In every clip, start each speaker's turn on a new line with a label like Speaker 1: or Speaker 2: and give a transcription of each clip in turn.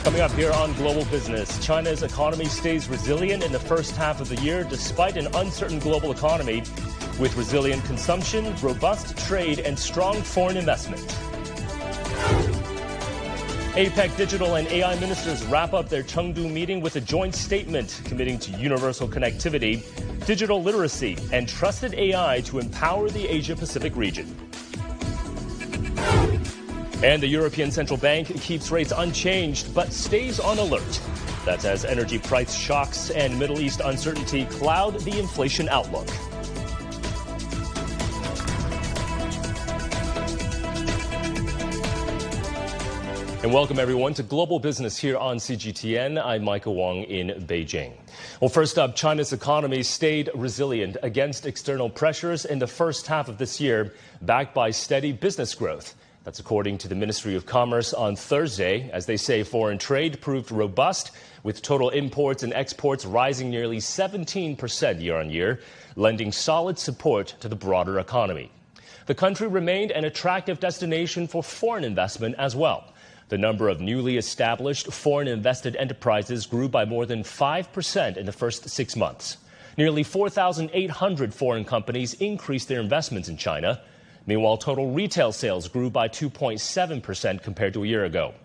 Speaker 1: Coming up here on Global Business, China's economy stays resilient in the first half of the year despite an uncertain global economy, with resilient consumption, robust trade, and strong foreign investment. APEC digital and AI ministers wrap up their Chengdu meeting with a joint statement committing to universal connectivity, digital literacy, and trusted AI to empower the Asia-Pacific region. And the European Central Bank keeps rates unchanged but stays on alert. That's as energy price shocks and Middle East uncertainty cloud the inflation outlook. And welcome, everyone, to Global Business here on CGTN. I'm Michael Wong in Beijing. Well, first up, China's economy stayed resilient against external pressures in the first half of this year, backed by steady business growth. That's according to the Ministry of Commerce on Thursday. As they say, foreign trade proved robust, with total imports and exports rising nearly 17% year-on-year, lending solid support to the broader economy. The country remained an attractive destination for foreign investment as well. The number of newly established foreign invested enterprises grew by more than 5% in the first 6 months. Nearly 4,800 foreign companies increased their investments in China. Meanwhile, total retail sales grew by 2.7% compared to a year ago.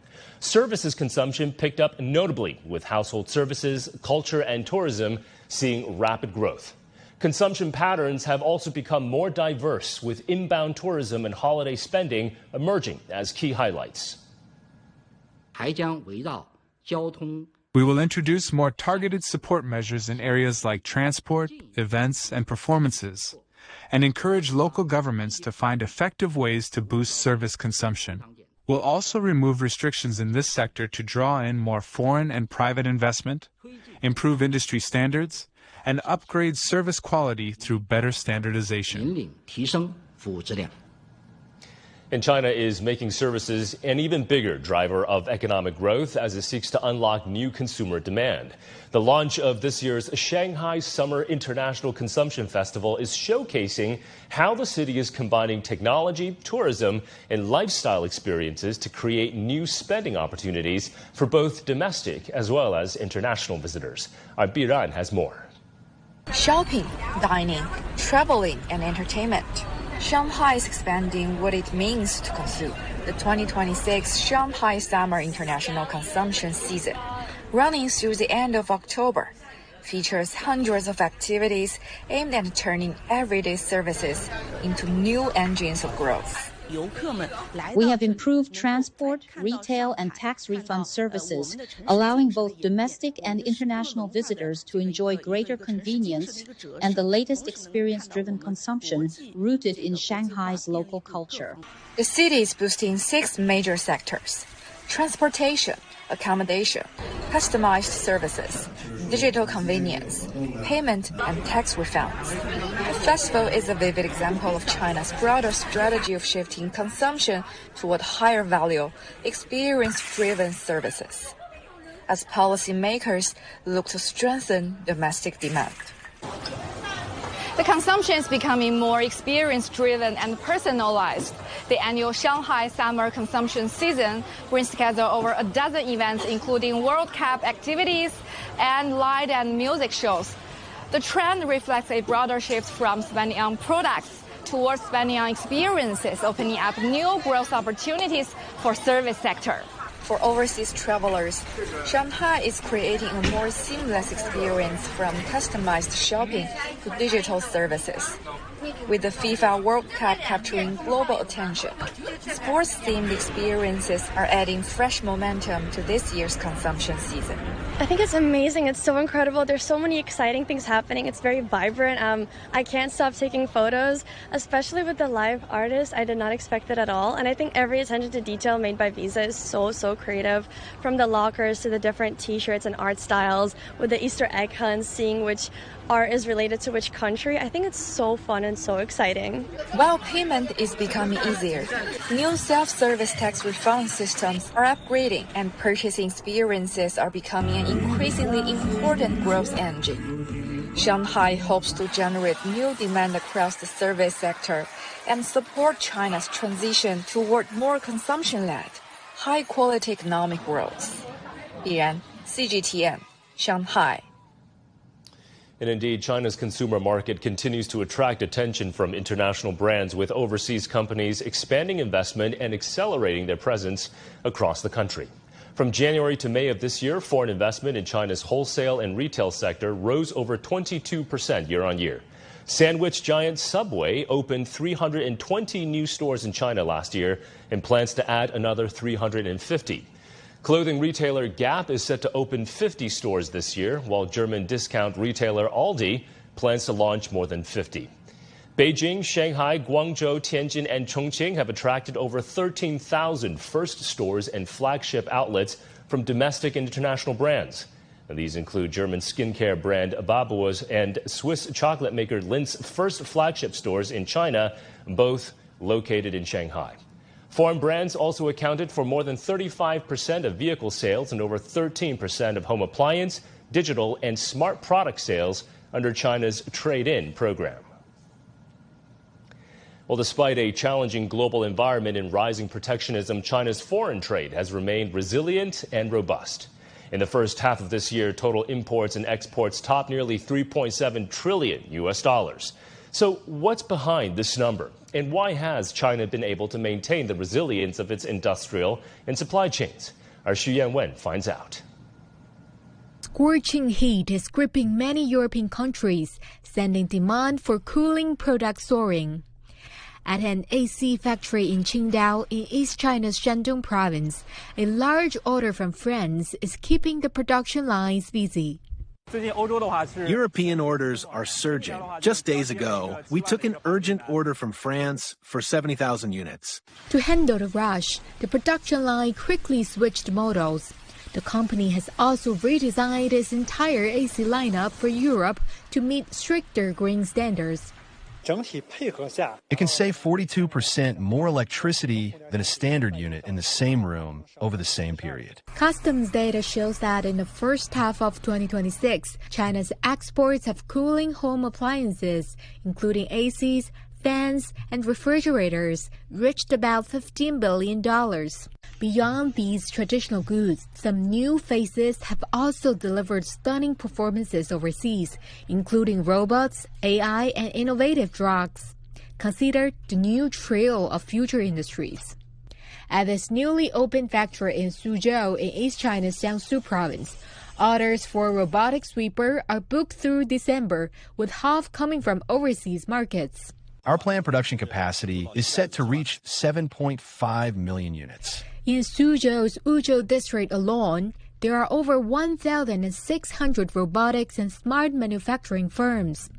Speaker 1: Services consumption picked up notably, with household services, culture, and tourism seeing rapid growth. Consumption patterns have also become more diverse, with inbound tourism and holiday spending emerging as key highlights.
Speaker 2: We will introduce more targeted support measures in areas like transport, events, and performances, and encourage local governments to find effective ways to boost service consumption. We'll also remove restrictions in this sector to draw in more foreign and private investment, improve industry standards, and upgrade service quality through better standardization.
Speaker 1: And China is making services an even bigger driver of economic growth as it seeks to unlock new consumer demand. The launch of this year's Shanghai Summer International Consumption Festival is showcasing how the city is combining technology, tourism, and lifestyle experiences to create new spending opportunities for both domestic as well as international visitors. Our Biran has more.
Speaker 3: Shopping, dining, traveling, and entertainment. Shanghai is expanding what it means to consume. The 2026 Shanghai Summer International Consumption Season, running through the end of October, features hundreds of activities aimed at turning everyday services into new engines of growth.
Speaker 4: We have improved transport, retail, and tax refund services, allowing both domestic and international visitors to enjoy greater convenience and the latest experience-driven consumption rooted in Shanghai's local culture.
Speaker 3: The city is boosting 6 major sectors: transportation, accommodation, customized services, digital convenience, payment, and tax refunds. The festival is a vivid example of China's broader strategy of shifting consumption toward higher value, experience-driven services, as policymakers look to strengthen domestic demand.
Speaker 5: The consumption is becoming more experience-driven and personalized. The annual Shanghai Summer Consumption Season brings together over a dozen events, including World Cup activities and light and music shows. The trend reflects a broader shift from spending on products towards spending on experiences, opening up new growth opportunities for service sector.
Speaker 3: For overseas travelers, Shanghai is creating a more seamless experience from customized shopping to digital services. With the FIFA World Cup capturing global attention, sports-themed experiences are adding fresh momentum to this year's consumption season.
Speaker 6: I think it's amazing. It's so incredible. There's so many exciting things happening. It's very vibrant. I can't stop taking photos, especially with the live artists. I did not expect it at all. And I think every attention to detail made by Visa is so creative. From the lockers to the different t-shirts and art styles, with the Easter egg hunts, seeing which art is related to which country. I think it's so fun and so exciting.
Speaker 3: While payment is becoming easier, new self-service tax refund systems are upgrading and purchasing experiences are becoming an increasingly important growth engine. Shanghai hopes to generate new demand across the service sector and support China's transition toward more consumption-led, high-quality economic growth. 必然 CGTN, Shanghai.
Speaker 1: And indeed, China's consumer market continues to attract attention from international brands, with overseas companies expanding investment and accelerating their presence across the country. From January to May of this year, foreign investment in China's wholesale and retail sector rose over 22% year-on-year. Sandwich giant Subway opened 320 new stores in China last year and plans to add another 350. Clothing retailer Gap is set to open 50 stores this year, while German discount retailer Aldi plans to launch more than 50. Beijing, Shanghai, Guangzhou, Tianjin, and Chongqing have attracted over 13,000 first stores and flagship outlets from domestic and international brands. And these include German skincare brand Babo's and Swiss chocolate maker Lindt's first flagship stores in China, both located in Shanghai. Foreign brands also accounted for more than 35% of vehicle sales and over 13% of home appliance, digital, and smart product sales under China's trade-in program. Well, despite a challenging global environment and rising protectionism, China's foreign trade has remained resilient and robust. In the first half of this year, total imports and exports topped nearly $3.7 trillion US. So what's behind this number? And why has China been able to maintain the resilience of its industrial and supply chains? Our Xu Yanwen finds out.
Speaker 7: Scorching heat is gripping many European countries, sending demand for cooling products soaring. At an AC factory in Qingdao in East China's Shandong province, a large order from France is keeping the production lines busy.
Speaker 8: European orders are surging. Just days ago, we took an urgent order from France for 70,000 units.
Speaker 7: To handle the rush, the production line quickly switched models. The company has also redesigned its entire AC lineup for Europe to meet stricter green standards.
Speaker 9: It can save 42% more electricity than a standard unit in the same room over the same period.
Speaker 7: Customs data shows that in the first half of 2026, China's exports of cooling home appliances, including ACs, fans, and refrigerators, reached about $15 billion. Beyond these traditional goods, some new faces have also delivered stunning performances overseas, including robots, AI, and innovative drugs, considered the new trio of future industries. At this newly opened factory in Suzhou in East China's Jiangsu province, orders for a robotic sweeper are booked through December, with half coming from overseas markets.
Speaker 9: Our planned production capacity is set to reach 7.5 million units.
Speaker 7: In Suzhou's Wuzhou district alone, there are over 1,600 robotics and smart manufacturing firms.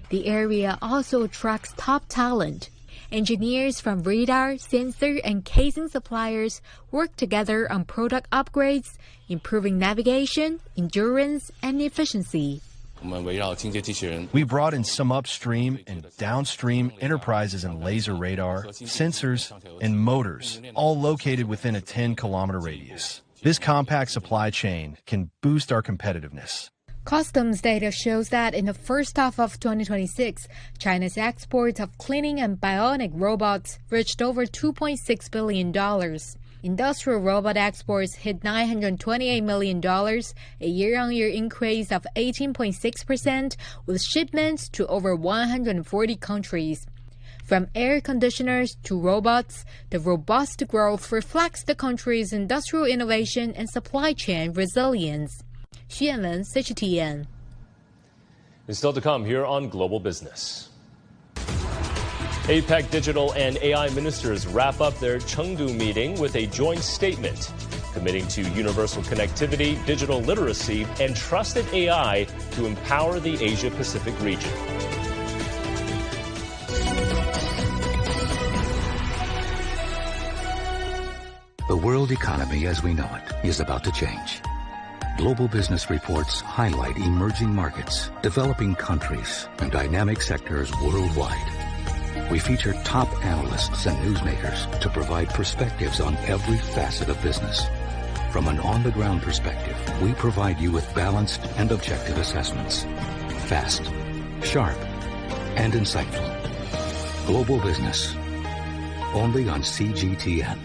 Speaker 7: The area also attracts top talent. Engineers from radar, sensor, and casing suppliers work together on product upgrades, improving navigation, endurance, and efficiency.
Speaker 9: We brought in some upstream and downstream enterprises in laser radar, sensors, and motors, all located within a 10-kilometer radius. This compact supply chain can boost our competitiveness.
Speaker 7: Customs data shows that in the first half of 2026, China's exports of cleaning and bionic robots reached over $2.6 billion. Industrial robot exports hit $928 million, a year-on-year increase of 18.6%, with shipments to over 140 countries. From air conditioners to robots, the robust growth reflects the country's industrial innovation and supply chain resilience. Xu Yanwen, CGTN.
Speaker 1: And still to come here on Global Business. APEC digital and AI ministers wrap up their Chengdu meeting with a joint statement committing to universal connectivity, digital literacy, and trusted AI to empower the Asia-Pacific region.
Speaker 10: The world economy as we know it is about to change. Global business reports highlight emerging markets, developing countries, and dynamic sectors worldwide. We feature top analysts and newsmakers to provide perspectives on every facet of business. From an on-the-ground perspective, we provide you with balanced and objective assessments. Fast, sharp, and insightful. Global Business. Only on CGTN.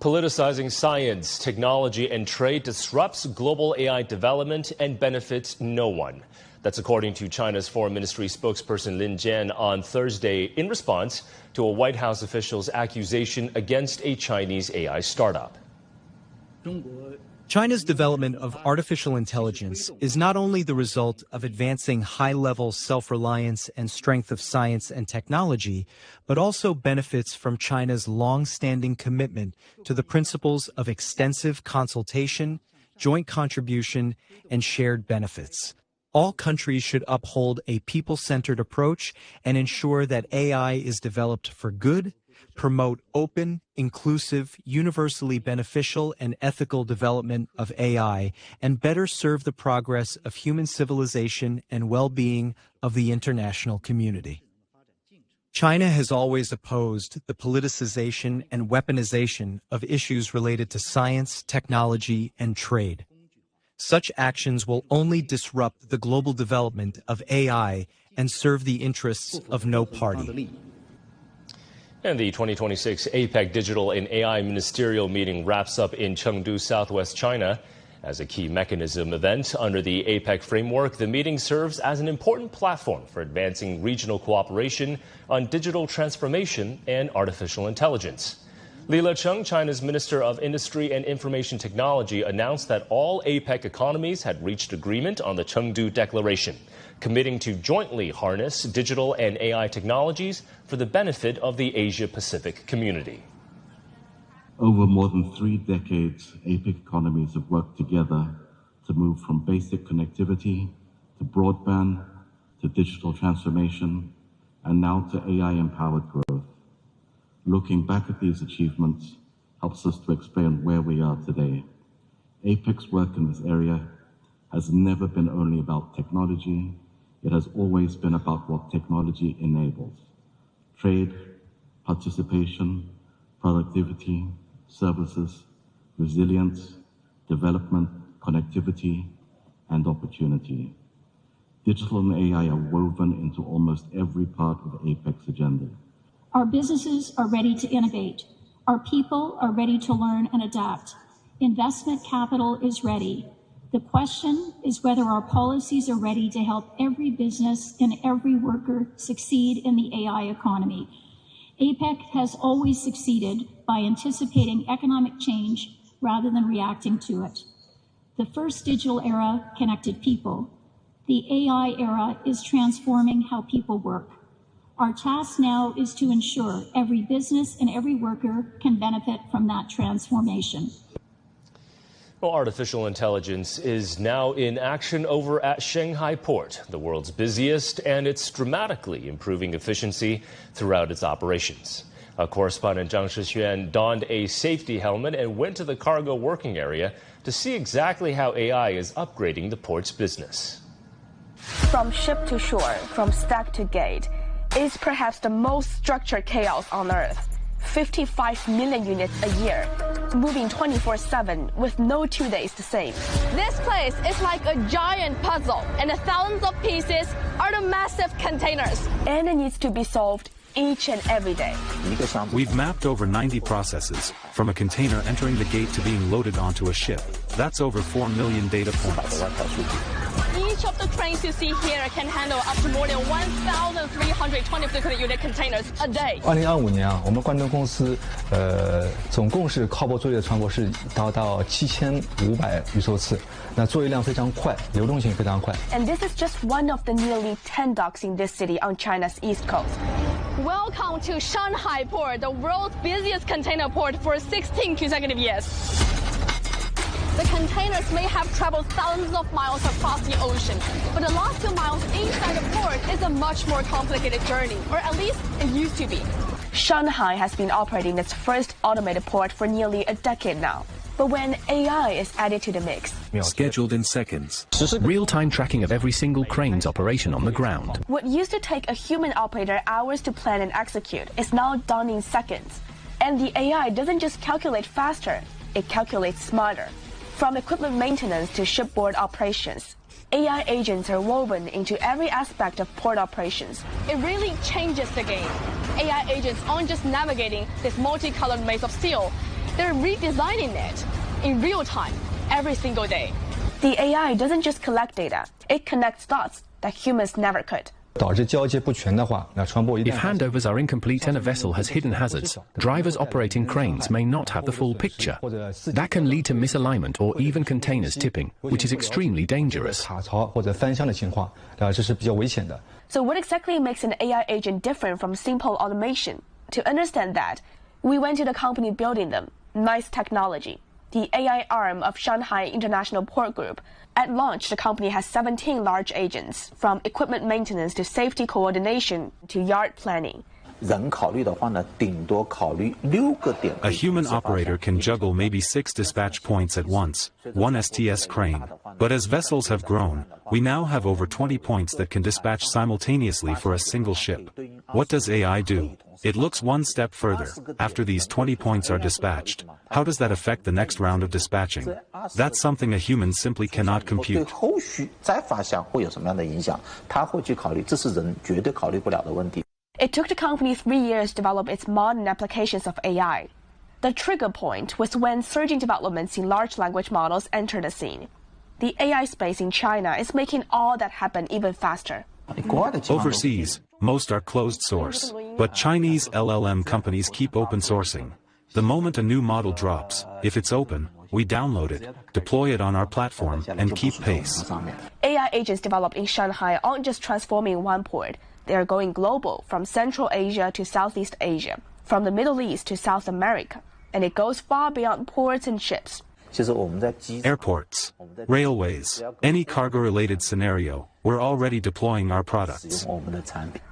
Speaker 1: Politicizing science, technology, and trade disrupts global AI development and benefits no one. That's according to China's Foreign Ministry spokesperson Lin Jian on Thursday in response to a White House official's accusation against a Chinese AI startup.
Speaker 11: China's development of artificial intelligence is not only the result of advancing high-level self-reliance and strength of science and technology, but also benefits from China's long-standing commitment to the principles of extensive consultation, joint contribution, and shared benefits. All countries should uphold a people-centered approach and ensure that AI is developed for good, promote open, inclusive, universally beneficial, and ethical development of AI, and better serve the progress of human civilization and well-being of the international community. China has always opposed the politicization and weaponization of issues related to science, technology, and trade. Such actions will only disrupt the global development of AI and serve the interests of no party.
Speaker 1: And the 2026 APEC Digital and AI Ministerial Meeting wraps up in Chengdu, southwest China. As a key mechanism event under the APEC framework, the meeting serves as an important platform for advancing regional cooperation on digital transformation and artificial intelligence. Li Lecheng, China's Minister of Industry and Information Technology, announced that all APEC economies had reached agreement on the Chengdu Declaration, committing to jointly harness digital and AI technologies for the benefit of the Asia-Pacific community.
Speaker 12: Over more than 3 decades, APEC economies have worked together to move from basic connectivity to broadband to digital transformation and now to AI-empowered growth. Looking back at these achievements helps us to explain where we are today. APEC's work in this area has never been only about technology. It has always been about what technology enables: trade, participation, productivity, services, resilience, development, connectivity, and opportunity. Digital and AI are woven into almost every part of APEC's agenda.
Speaker 13: Our businesses are ready to innovate. Our people are ready to learn and adapt. Investment capital is ready. The question is whether our policies are ready to help every business and every worker succeed in the AI economy. APEC has always succeeded by anticipating economic change rather than reacting to it. The first digital era connected people. The AI era is transforming how people work. Our task now is to ensure every business and every worker can benefit from that transformation.
Speaker 1: Well, artificial intelligence is now in action over at Shanghai Port, the world's busiest, and it's dramatically improving efficiency throughout its operations. Our correspondent Zhang Shixuan donned a safety helmet and went to the cargo working area to see exactly how AI is upgrading the port's business.
Speaker 14: From ship to shore, from stack to gate, is perhaps the most structured chaos on Earth. 55 million units a year, moving 24/7 with no 2 days the same.
Speaker 5: This place is like a giant puzzle, and the thousands of pieces are the massive containers.
Speaker 14: And it needs to be solved each and every day.
Speaker 15: We've mapped over 90 processes, from a container entering the gate to being loaded onto a ship. That's over 4 million data points.
Speaker 5: Each of the trains you see here can handle up to more than 1,320 different unit containers a day.
Speaker 16: 2025年啊，我们关灯公司总共是靠泊作业的船舶是达到7500余艘次，那作业量非常快，流动性非常快。
Speaker 14: And this is just one of the nearly 10 docks in this city on China's east coast.
Speaker 5: Welcome to Shanghai Port, the world's busiest container port for 16 consecutive years. The containers may have traveled thousands of miles across the ocean, but the last 2 miles inside the port is a much more complicated journey, or at least it used to be.
Speaker 14: Shanghai has been operating its first automated port for nearly a decade now. But when AI is added to the mix,
Speaker 15: scheduled in seconds, real-time tracking of every single crane's operation on the ground.
Speaker 14: What used to take a human operator hours to plan and execute is now done in seconds. And the AI doesn't just calculate faster, it calculates smarter. From equipment maintenance to shipboard operations, AI agents are woven into every aspect of port operations.
Speaker 5: It really changes the game. AI agents aren't just navigating this multicolored maze of steel.
Speaker 14: They're redesigning it in real time, every single day. The AI doesn't just collect data, it connects dots that humans never could.
Speaker 17: If handovers are incomplete and a vessel has hidden hazards, drivers operating cranes may not have the full picture. That can lead to misalignment or even containers tipping, which is extremely dangerous.
Speaker 14: So what exactly makes an AI agent different from simple automation? To understand that, we went to the company building them, MYT Technology, the AI arm of Shanghai International Port Group. At launch, the company has 17 large agents, from equipment maintenance to safety coordination to yard planning.
Speaker 15: A human operator can juggle maybe 6 dispatch points at once, 1 STS crane. But as vessels have grown, we now have over 20 points that can dispatch simultaneously for a single ship. What does AI do? It looks one step further. After these 20 points are dispatched, how does that affect the next round of dispatching? That's something a human simply cannot compute.
Speaker 14: It took the company 3 years to develop its modern applications of AI. The trigger point was when surging developments in large language models entered the scene. The AI space in China is making all that happen even faster.
Speaker 15: Overseas, most are closed source, but Chinese LLM companies keep open sourcing. The moment a new model drops, if it's open, we download it, deploy it on our platform, and keep pace.
Speaker 14: AI agents developed in Shanghai aren't just transforming one port. They are going global, from Central Asia to Southeast Asia, from the Middle East to South America, and it goes far beyond ports and ships.
Speaker 15: Airports, railways, any cargo-related scenario, we're already deploying our products.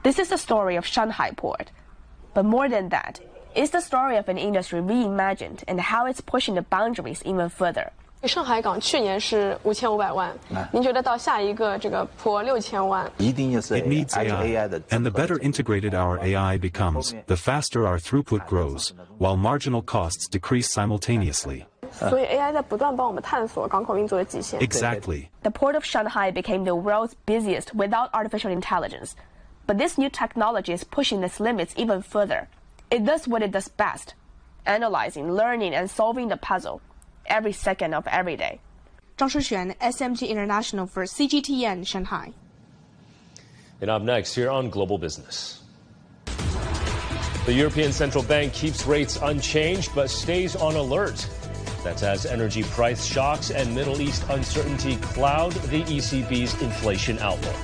Speaker 14: This is the story of Shanghai Port. But more than that, it's the story of an industry reimagined and how it's pushing the boundaries even further.
Speaker 18: 上海港去年是5500万，您觉得到下一个这个坡6000万？
Speaker 15: It needs AI, and the better integrated our AI becomes, the faster our throughput grows, while marginal costs decrease simultaneously.
Speaker 18: 所以 AI 在不断帮我们探索港口运作的极限。
Speaker 15: Exactly.
Speaker 14: The port of Shanghai became the world's busiest without artificial intelligence. But this new technology is pushing its limits even further. It does what it does best: analyzing, learning, and solving the puzzle. Every second of every day.
Speaker 19: 张诗璇, SMG International for CGTN Shanghai.
Speaker 1: And up next here on Global Business. The European Central Bank keeps rates unchanged but stays on alert. That's as energy price shocks and Middle East uncertainty cloud the ECB's inflation outlook.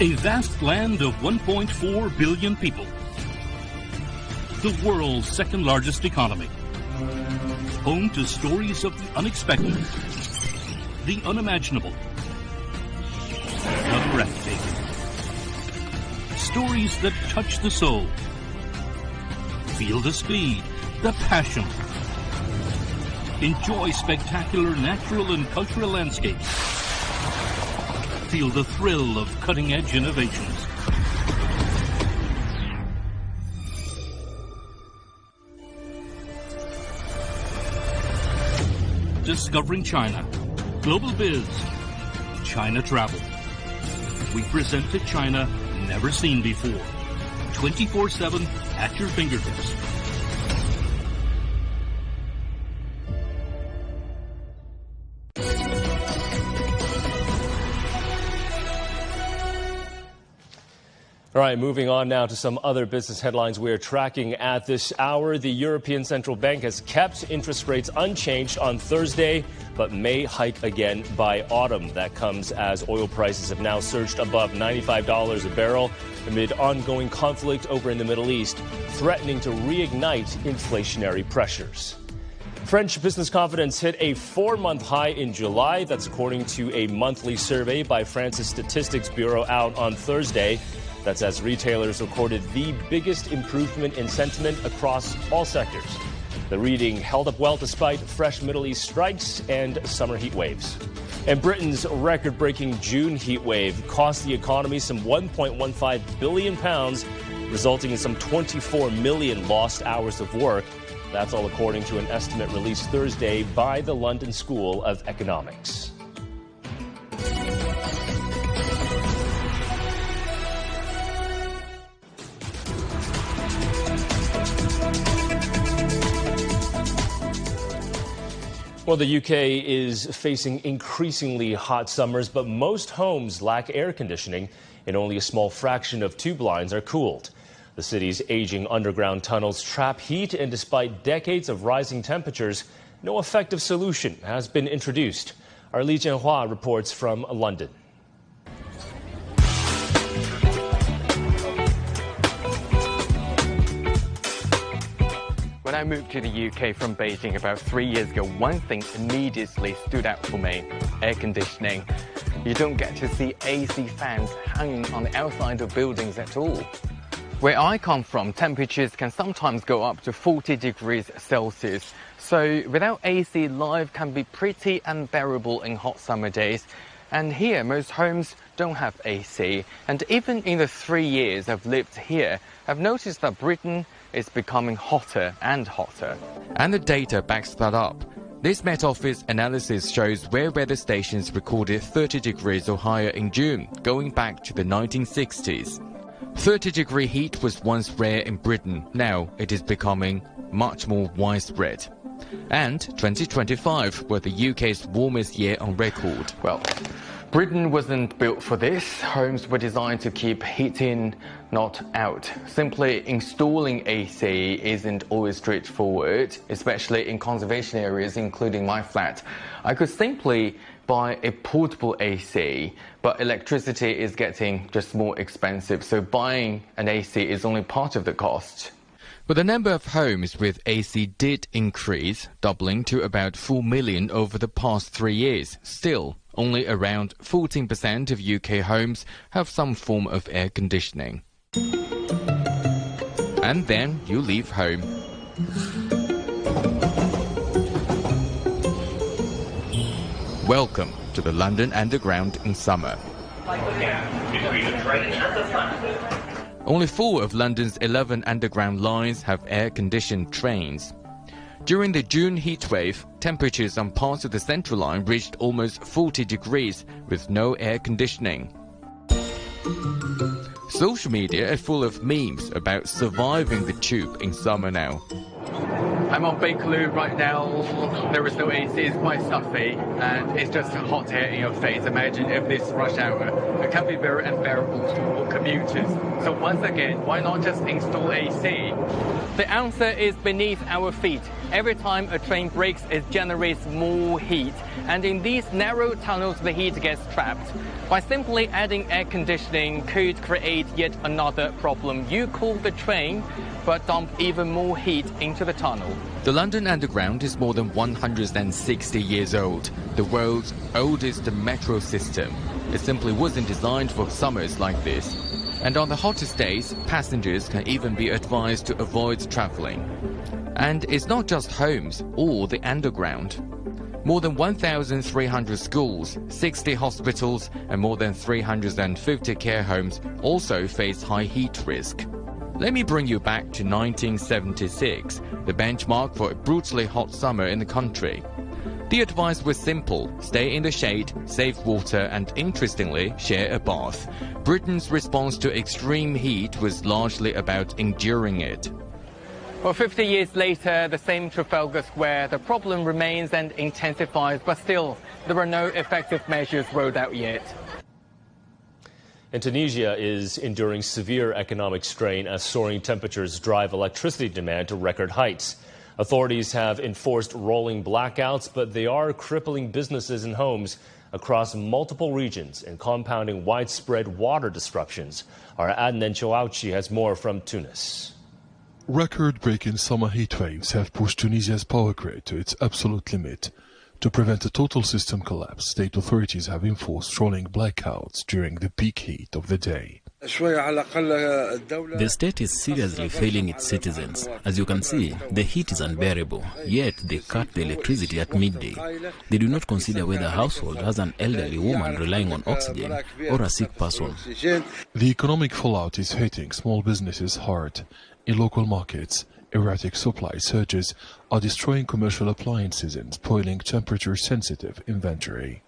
Speaker 20: A vast land of 1.4 billion people. The world's second largest economy. Home to stories of the unexpected, the unimaginable, the breathtaking. Stories that touch the soul. Feel the speed, the passion. Enjoy spectacular natural and cultural landscapes. Feel the thrill of cutting-edge innovations. Discovering China. Global Biz. China Travel. We present to China never seen before. 24/7 at your fingertips.
Speaker 1: All right, moving on now to some other business headlines we are tracking at this hour. The European Central Bank has kept interest rates unchanged on Thursday, but may hike again by autumn. That comes as oil prices have now surged above $95 a barrel amid ongoing conflict over in the Middle East, threatening to reignite inflationary pressures. French business confidence hit a 4-month high in July. That's according to a monthly survey by France's Statistics Bureau out on Thursday. That's as retailers recorded the biggest improvement in sentiment across all sectors. The reading held up well despite fresh Middle East strikes and summer heat waves. And Britain's record-breaking June heat wave cost the economy some £1.15 billion, resulting in some 24 million lost hours of work. That's all according to an estimate released Thursday by the London School of Economics. Well, the UK is facing increasingly hot summers, but most homes lack air conditioning, and only a small fraction of tube lines are cooled. The city's aging underground tunnels trap heat, and despite decades of rising temperatures, no effective solution has been introduced. Our Li Jianhua reports from London.
Speaker 21: When I moved to the UK from Beijing about 3 years ago, one thing immediately stood out for me: air conditioning. You don't get to see AC fans hanging on the outside of buildings at all. Where I come from, temperatures can sometimes go up to 40 degrees Celsius. So without AC, life can be pretty unbearable in hot summer days. And here, most homes don't have AC. And even in the 3 years I've lived here, I've noticed that Britain is becoming hotter and hotter. And the data backs that up. This Met Office analysis shows where weather stations recorded 30 degrees or higher in June, going back to the 1960s. 30-degree heat was once rare in Britain. Now it is becoming much more widespread. And 2025 was the UK's warmest year on record. Well, Britain wasn't built for this. Homes were designed to keep heat in, not out. Simply installing AC isn't always straightforward, especially in conservation areas, including my flat. I could simply buy a portable AC, but electricity is getting just more expensive, so buying an AC is only part of the cost. But the number of homes with AC did increase, doubling to about 4 million over the past 3 years. Still, only around 14% of UK homes have some form of air conditioning. And then you leave home. Welcome to the London Underground in summer. Only 4 of London's 11 underground lines have air-conditioned trains. During the June heatwave, temperatures on parts of the Central Line reached almost 40 degrees with no air conditioning. Social media are full of memes about surviving the tube in summer now. I'm on Bakerloo right now. There is no AC, it's quite stuffy, and it's just hot air in your face. Imagine if this rush hour. It can be very unbearable for commuters. So once again, why not just install AC? The answer is beneath our feet. Every time a train brakes, it generates more heat. And in these narrow tunnels, the heat gets trapped. By simply adding air conditioning could create yet another problem. You cool the train, but dump even more heat into the tunnel. The London Underground is more than 160 years old, the world's oldest metro system. It simply wasn't designed for summers like this. And on the hottest days, passengers can even be advised to avoid traveling. And it's not just homes or the underground. More than 1,300 schools, 60 hospitals, and more than 350 care homes also face high heat risk. Let me bring you back to 1976, the benchmark for a brutally hot summer in the country. The advice was simple: stay in the shade, save water, and interestingly, share a bath. Britain's response to extreme heat was largely about enduring it. Well, 50 years later, the same Trafalgar Square, the problem remains and intensifies, but still, there are no effective measures rolled out yet.
Speaker 1: And Tunisia is enduring severe economic strain as soaring temperatures drive electricity demand to record heights. Authorities have enforced rolling blackouts, but they are crippling businesses and homes across multiple regions and compounding widespread water disruptions. Our Adnan Chouauchi has more from Tunis.
Speaker 22: Record-breaking summer heat waves have pushed Tunisia's power grid to its absolute limit. To prevent a total system collapse, state authorities have enforced rolling blackouts during the peak heat of the day.
Speaker 23: The state is seriously failing its citizens. As you can see, the heat is unbearable, yet they cut the electricity at midday. They do not consider whether a household has an elderly woman relying on oxygen or a sick person.
Speaker 22: The economic fallout is hitting small businesses hard. In local markets, erratic supply surges are destroying commercial appliances and spoiling temperature-sensitive inventory.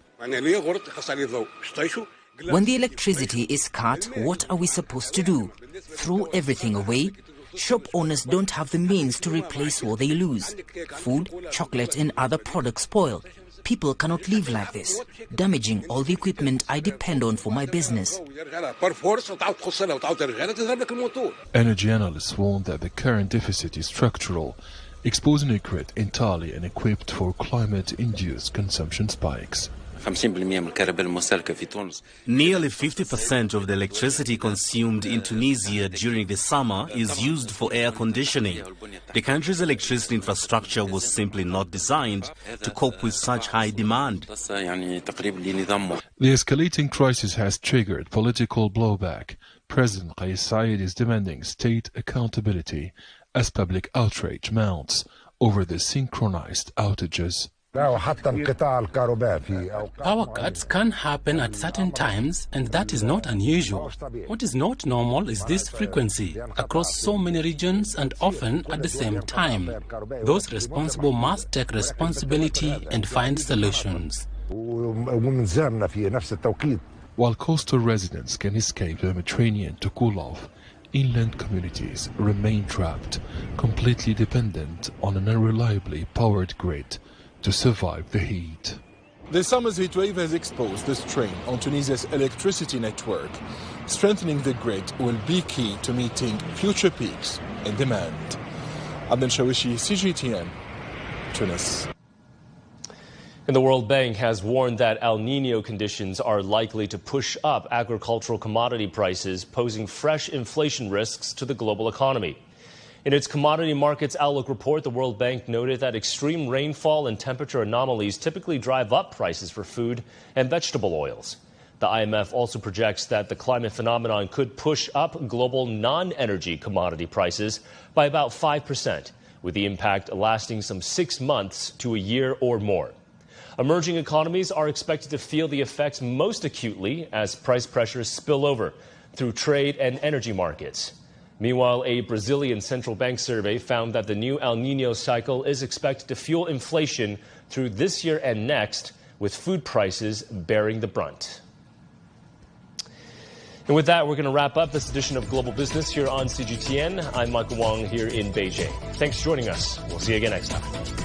Speaker 24: When the electricity is cut, what are we supposed to do? Throw everything away?
Speaker 2: shop owners don't have the means to replace what they lose. Food, chocolate and other products spoil. People cannot live like this, damaging all the equipment I depend on for my business.
Speaker 22: Energy analysts warn that the current deficit is structural, exposing a grid entirely unequipped for climate-induced consumption spikes.
Speaker 4: Nearly 50% of the electricity consumed in Tunisia during the summer is used for air conditioning. The country's electricity infrastructure was simply not designed to cope with such high demand.
Speaker 22: The escalating crisis has triggered political blowback. President Kais Saied is demanding state accountability as public outrage mounts over the synchronized outages.
Speaker 6: Power cuts can happen at certain times, and that is not unusual. What is not normal is this frequency across so many regions and often at the same time. Those responsible must take responsibility and find solutions.
Speaker 22: While coastal residents can escape the Mediterranean to cool off, inland communities remain trapped, completely dependent on an unreliably powered grid to survive the heat. The summer's heat wave has exposed the strain on Tunisia's electricity network. Strengthening the grid will be key to meeting future peaks in demand. Abdel Shawishi, CGTN, Tunis.
Speaker 1: And the World Bank has warned that El Nino conditions are likely to push up agricultural commodity prices, posing fresh inflation risks to the global economy. In its Commodity Markets Outlook report, the World Bank noted that extreme rainfall and temperature anomalies typically drive up prices for food and vegetable oils. The IMF also projects that the climate phenomenon could push up global non-energy commodity prices by about 5%, with the impact lasting some 6 months to a year or more. Emerging economies are expected to feel the effects most acutely as price pressures spill over through trade and energy markets. Meanwhile, a Brazilian central bank survey found that the new El Nino cycle is expected to fuel inflation through this year and next, with food prices bearing the brunt. And with that, we're going to wrap up this edition of Global Business here on CGTN. I'm Michael Wong here in Beijing. Thanks for joining us. We'll see you again next time.